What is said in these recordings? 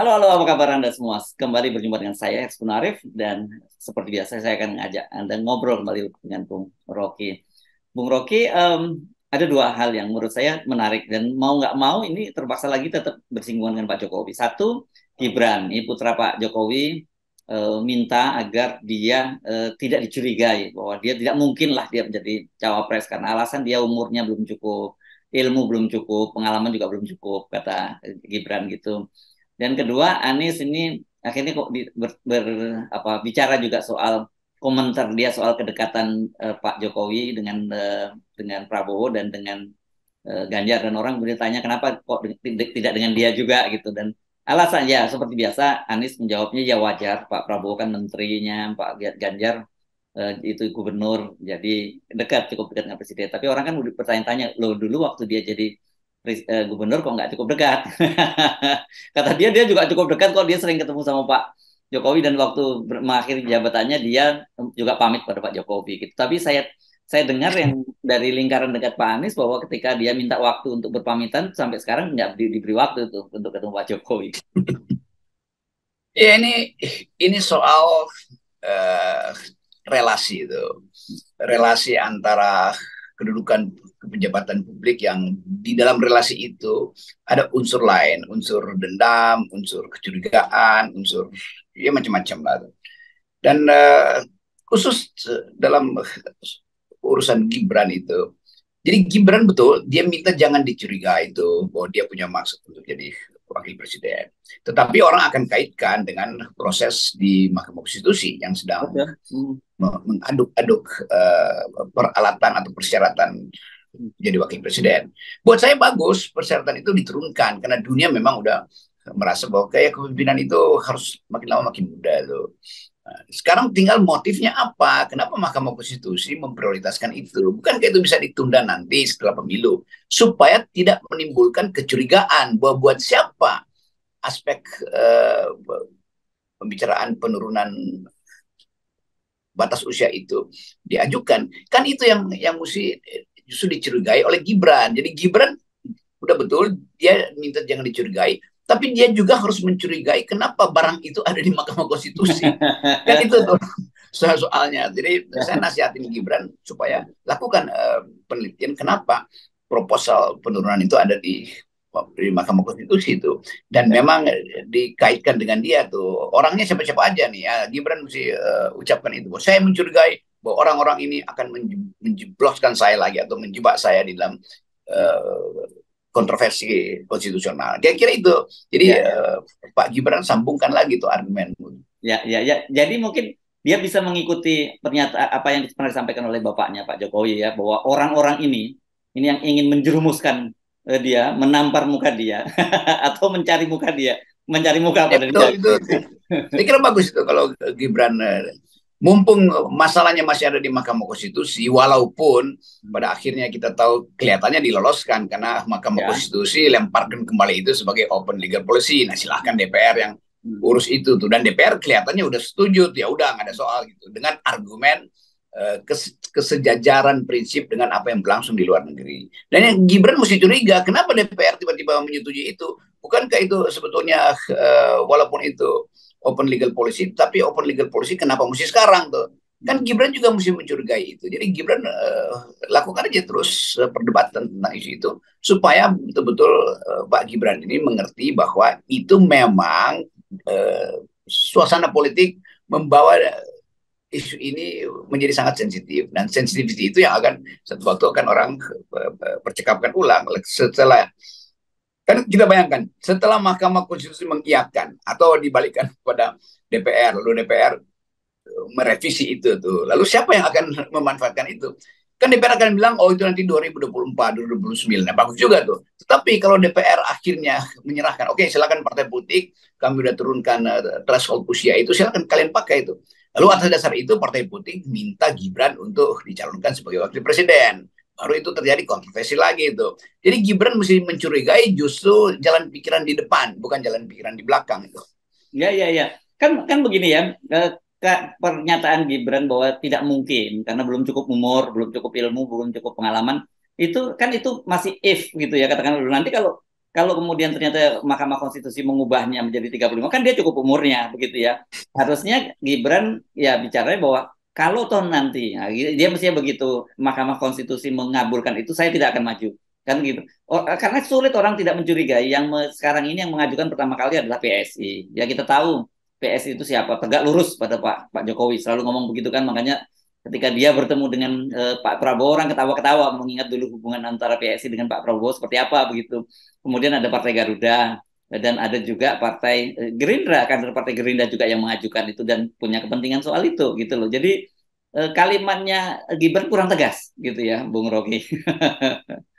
Halo, apa kabar Anda semua? Kembali berjumpa dengan saya, Hersbun Arif, dan seperti biasa saya akan mengajak Anda ngobrol kembali dengan Bung Rocky. Bung Rocky, ada dua hal yang menurut saya menarik, dan mau nggak mau ini terpaksa lagi tetap bersinggungan dengan Pak Jokowi. Satu, Gibran, ini putra Pak Jokowi, minta agar dia tidak dicurigai, bahwa dia tidak mungkin lah dia menjadi cawapres, karena alasan dia umurnya belum cukup, ilmu belum cukup, pengalaman juga belum cukup, kata Gibran gitu. Dan kedua, Anies ini akhirnya kok bicara juga soal komentar dia soal kedekatan Pak Jokowi dengan Prabowo dan dengan Ganjar, dan orang bertanya kenapa kok tidak dengan dia juga gitu. Dan alasan ya seperti biasa Anies menjawabnya ya wajar, Pak Prabowo kan menterinya, Pak Ganjar itu gubernur, jadi cukup dekat dengan presiden. Tapi orang kan udah bertanya-tanya, loh dulu waktu dia jadi gubernur kok nggak cukup dekat. Kata dia juga cukup dekat kok, dia sering ketemu sama Pak Jokowi, dan waktu mengakhiri jabatannya dia juga pamit pada Pak Jokowi gitu. Tapi saya dengar yang dari lingkaran dekat Pak Anies bahwa ketika dia minta waktu untuk berpamitan sampai sekarang nggak diberi waktu tuh untuk ketemu Pak Jokowi. Ya ini soal eh, relasi itu, relasi antara kedudukan pejabat publik yang di dalam relasi itu ada unsur lain, unsur dendam, unsur kecurigaan, unsur ya macam-macam lah. Dan khusus dalam urusan Gibran itu, jadi Gibran betul dia minta jangan dicurigai itu bahwa dia punya maksud untuk jadi wakil presiden. Tetapi orang akan kaitkan dengan proses di Mahkamah Konstitusi yang sedang Betul. Hmm. mengaduk-aduk peralatan atau persyaratan jadi wakil presiden. Buat saya bagus persyaratan itu diturunkan karena dunia memang udah merasa bahwa kayak kepemimpinan itu harus makin lama makin muda tuh. Sekarang tinggal motifnya apa? Kenapa Mahkamah Konstitusi memprioritaskan itu? Bukankah itu bisa ditunda nanti setelah pemilu? Supaya tidak menimbulkan kecurigaan bahwa buat siapa aspek eh, pembicaraan penurunan batas usia itu diajukan. Kan itu yang mesti justru dicurigai oleh Gibran. Jadi Gibran udah betul dia minta jangan dicurigai, tapi dia juga harus mencurigai kenapa barang itu ada di Mahkamah Konstitusi. Kan itu tuh soalnya. Jadi saya nasihatin Gibran supaya lakukan penelitian kenapa proposal penurunan itu ada di Mahkamah Konstitusi itu, dan Ya. memang dikaitkan dengan dia tuh orangnya siapa-siapa aja nih ya, Gibran mesti ucapkan itu bahwa saya mencurigai bahwa orang-orang ini akan menjebloskan saya lagi atau menjebak saya di dalam Ya. uh, kontroversi konstitusional. Kira-kira itu. Jadi Ya. Ya. Pak Gibran sambungkan lagi tuh argumen. Ya. Jadi mungkin dia bisa mengikuti pernyataan apa yang pernah disampaikan oleh bapaknya Pak Jokowi ya, bahwa orang-orang ini yang ingin menjerumuskan dia, menampar muka dia atau mencari muka Ya pada dia. betul itu. Saya kira bagus itu kalau Gibran mumpung masalahnya masih ada di Mahkamah Konstitusi, walaupun pada akhirnya kita tahu kelihatannya diloloskan karena Mahkamah Ya. Konstitusi lemparkan kembali itu sebagai open legal policy. Nah silahkan DPR yang urus itu tuh, dan DPR kelihatannya udah setuju, ya udah nggak ada soal gitu dengan argumen kesejajaran prinsip dengan apa yang berlangsung di luar negeri. Dan yang Gibran mesti curiga, kenapa DPR tiba-tiba menyetujui itu? Bukankah itu sebetulnya walaupun itu open legal policy, tapi open legal policy kenapa mesti sekarang tuh? Kan Gibran juga mesti mencurigai itu. Jadi Gibran lakukan aja terus perdebatan tentang isu itu supaya betul-betul Pak Gibran ini mengerti bahwa itu memang suasana politik membawa isu ini menjadi sangat sensitif, dan sensitivity itu yang akan satu waktu akan orang percakapkan ulang setelah. Kan kita bayangkan, setelah Mahkamah Konstitusi mengiyakan atau dibalikkan kepada DPR, lalu DPR merevisi itu tuh. Lalu siapa yang akan memanfaatkan itu? Kan DPR akan bilang, oh itu nanti 2024, 2029. Nah, bagus juga tuh. Tetapi kalau DPR akhirnya menyerahkan, oke silakan partai politik, kami udah turunkan threshold usia itu, silakan kalian pakai itu. Lalu atas dasar itu partai politik minta Gibran untuk dicalonkan sebagai wakil presiden. Baru itu terjadi kontroversi lagi itu. Jadi Gibran mesti mencurigai justru jalan pikiran di depan, bukan jalan pikiran di belakang itu. Ya. Kan begini ya, pernyataan Gibran bahwa tidak mungkin karena belum cukup umur, belum cukup ilmu, belum cukup pengalaman, itu kan itu masih if gitu ya, katakan dulu. Nanti kalau kalau kemudian ternyata Mahkamah Konstitusi mengubahnya menjadi 35, kan dia cukup umurnya begitu ya. Harusnya Gibran ya bicaranya bahwa kalau toh nanti, nah, dia mestinya begitu, Mahkamah Konstitusi mengabulkan itu, saya tidak akan maju. Kan gitu. Karena sulit orang tidak mencurigai yang sekarang ini yang mengajukan pertama kali adalah PSI. Ya kita tahu PSI itu siapa, tegak lurus pada Pak Jokowi, selalu ngomong begitu kan, makanya ketika dia bertemu dengan Pak Prabowo, orang ketawa-ketawa mengingat dulu hubungan antara PSI dengan Pak Prabowo seperti apa begitu. Kemudian ada Partai Garuda dan ada juga Partai Gerindra, kader Partai Gerindra juga yang mengajukan itu dan punya kepentingan soal itu gitu loh. Jadi kalimatnya Gibran kurang tegas gitu ya, Bung Rocky.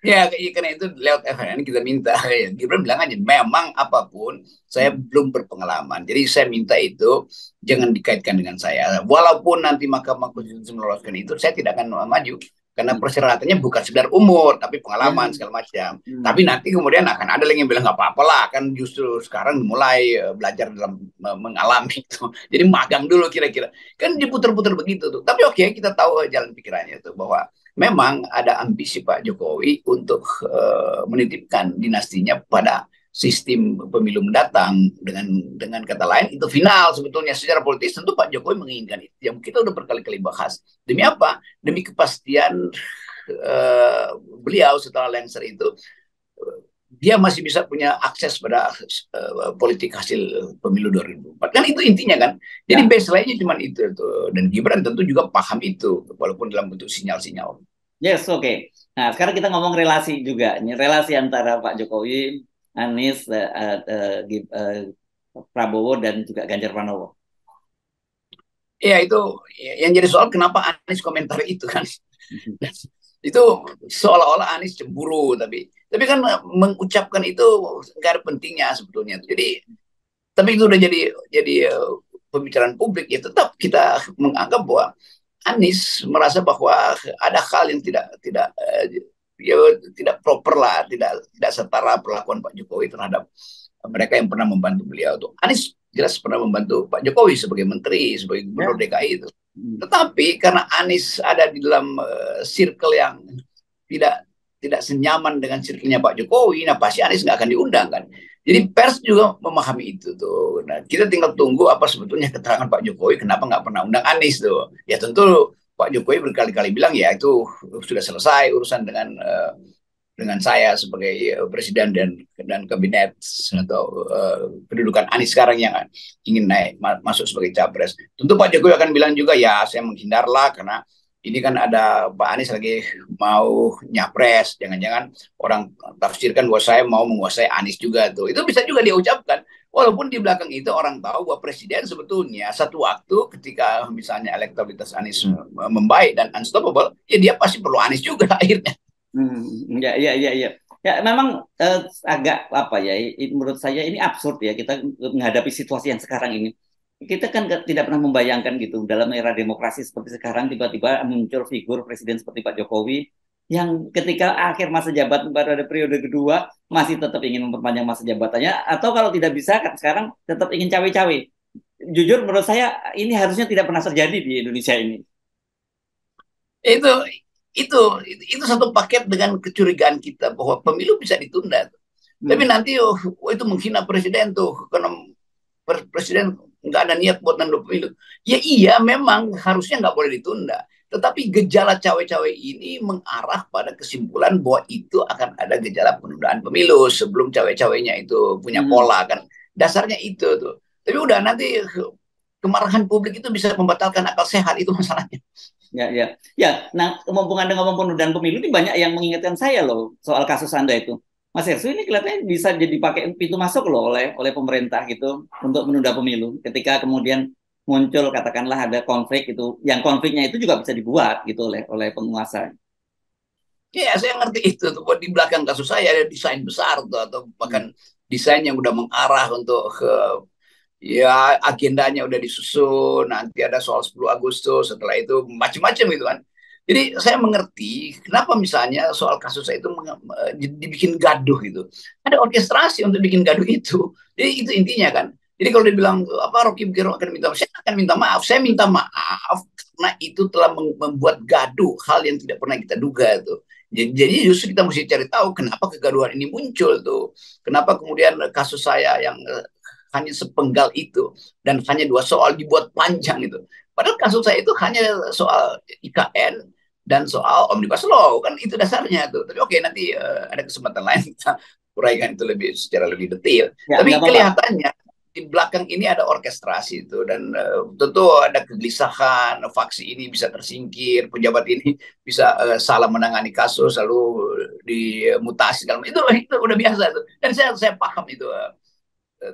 Ya, karena itu lewat FNN kita minta, ya, Gibran bilang aja, memang apapun saya belum berpengalaman. Jadi saya minta itu jangan dikaitkan dengan saya. Walaupun nanti Mahkamah Konstitusi meloloskan itu, saya tidak akan maju. Karena persyaratannya bukan sekedar umur, tapi Ya. pengalaman segala macam. Tapi nanti kemudian akan ada lagi yang bilang nggak apa-apa lah, kan justru sekarang mulai belajar dalam mengalami itu. Jadi magang dulu kira-kira. Kan diputar-putar begitu tuh. Tapi oke, kita tahu jalan pikirannya tuh bahwa memang ada ambisi Pak Jokowi untuk menitipkan dinastinya pada sistem pemilu mendatang. Dengan kata lain itu final sebetulnya secara politis, tentu Pak Jokowi menginginkan itu. Yang kita udah berkali-kali bahas. Demi apa? Demi kepastian beliau setelah Lengser itu, dia masih bisa punya akses pada politik hasil pemilu 2004. Kan itu intinya kan. Jadi Ya. baseline-nya cuma itu tuh. Dan Gibran tentu juga paham itu, walaupun dalam bentuk sinyal-sinyal. Yes, oke. Nah, sekarang kita ngomong relasi juga. Ini relasi antara Pak Jokowi, Anies, Prabowo dan juga Ganjar Pranowo. Ya itu yang jadi soal, kenapa Anies komentar itu kan. Itu seolah-olah Anies cemburu, tapi kan mengucapkan itu nggak ada pentingnya sebetulnya. Jadi tapi itu udah jadi pembicaraan publik, ya tetap kita menganggap bahwa Anies merasa bahwa ada hal yang ya, tidak proper lah, tidak setara perlakuan Pak Jokowi terhadap mereka yang pernah membantu beliau tuh. Anies jelas pernah membantu Pak Jokowi sebagai menteri, sebagai gubernur Ya. DKI itu. Tetapi karena Anies ada di dalam circle yang tidak tidak senyaman dengan circle-nya Pak Jokowi, nah pasti Anies nggak akan diundang kan. Jadi pers juga memahami itu tuh. Nah, kita tinggal tunggu apa sebetulnya keterangan Pak Jokowi kenapa nggak pernah undang Anies tuh. Ya tentu Pak Jokowi berkali-kali bilang ya itu sudah selesai urusan dengan saya sebagai presiden dan kabinet, atau kedudukan Anies sekarang yang ingin naik masuk sebagai capres. Tentu Pak Jokowi akan bilang juga ya saya menghindarlah karena ini kan ada Pak Anies lagi mau nyapres, jangan-jangan orang tafsirkan bahwa saya mau menguasai Anies juga tuh. Itu bisa juga dia ucapkan. Walaupun di belakang itu orang tahu bahwa presiden sebetulnya satu waktu ketika misalnya elektabilitas Anies membaik dan unstoppable, ya dia pasti perlu Anies juga akhirnya. Ya, ya, ya, ya. Ya, memang agak apa ya? Menurut saya ini absurd ya kita menghadapi situasi yang sekarang ini. Kita kan tidak pernah membayangkan gitu dalam era demokrasi seperti sekarang tiba-tiba muncul figur presiden seperti Pak Jokowi yang ketika akhir masa jabatan pada periode kedua masih tetap ingin memperpanjang masa jabatannya, atau kalau tidak bisa sekarang tetap ingin cawe-cawe. Jujur menurut saya ini harusnya tidak pernah terjadi di Indonesia ini. itu itu itu satu paket dengan kecurigaan kita bahwa pemilu bisa ditunda. Tapi Hmm. nanti itu menghina presiden tuh karena presiden nggak ada niat buat nunda pemilu. Ya iya memang harusnya nggak boleh ditunda. Tetapi gejala cawe-cawe ini mengarah pada kesimpulan bahwa itu akan ada gejala penundaan pemilu sebelum cawe-cawenya itu punya Hmm. pola kan. Dasarnya itu tuh. Tapi udah nanti kemarahan publik itu bisa membatalkan akal sehat, itu masalahnya. Ya, ya, ya. Nah, mumpung Anda ngomong penundaan pemilu, ini banyak yang mengingatkan saya loh soal kasus Anda itu. Mas Hersu ini kelihatannya bisa jadi pakai pintu masuk loh oleh pemerintah gitu untuk menunda pemilu. Ketika kemudian muncul katakanlah ada konflik itu, yang konfliknya itu juga bisa dibuat gitu oleh penguasa. Ya, saya ngerti itu tuh. Di belakang kasus saya ada desain besar tuh, atau Hmm. bahkan desain yang udah mengarah untuk ya agendanya udah disusun. Nanti ada soal 10 Agustus, setelah itu macam-macam gitu kan. Jadi saya mengerti kenapa misalnya soal kasus saya itu dibikin gaduh gitu. Ada orkestrasi untuk bikin gaduh itu. Jadi itu intinya kan. Jadi kalau dibilang apa Rocky Gerung akan minta maaf, saya akan minta maaf. Saya minta maaf karena itu telah membuat gaduh hal yang tidak pernah kita duga itu. Jadi justru kita mesti cari tahu kenapa kegaduhan ini muncul tuh. Kenapa kemudian kasus saya yang hanya sepenggal itu dan hanya 2 soal dibuat panjang itu. Padahal kasus saya itu hanya soal IKN dan soal Omnibus Law, kan itu dasarnya tuh. Tapi oke, nanti ada kesempatan lain kita uraikan itu secara lebih detail. Ya, nggak Tapi apa-apa. kelihatannya di belakang ini ada orkestrasi itu, dan tentu ada kegelisahan, faksi ini bisa tersingkir, pejabat ini bisa salah menangani kasus lalu dimutasi dalam itu udah biasa tuh. Dan saya paham itu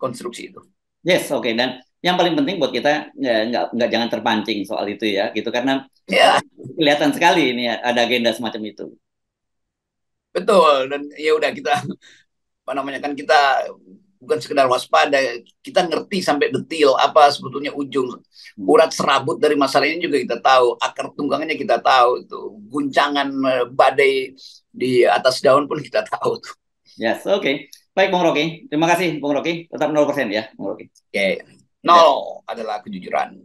konstruksi itu. Yes, oke. Dan yang paling penting buat kita nggak jangan terpancing soal itu ya, gitu karena Ya, kelihatan sekali ini ada agenda semacam itu. betul. Dan ya udah, kita apa namanya, kan kita bukan sekedar waspada, kita ngerti sampai detail apa sebetulnya ujung urat serabut dari masalah ini juga kita tahu, akar tunggangannya kita tahu, itu guncangan badai di atas daun pun kita tahu tuh. Yes, oke. Baik, Bung Rocky. Terima kasih, Bung Rocky. Tetap 0% ya, Bung Rocky. Oke, Ya. nol adalah kejujuran.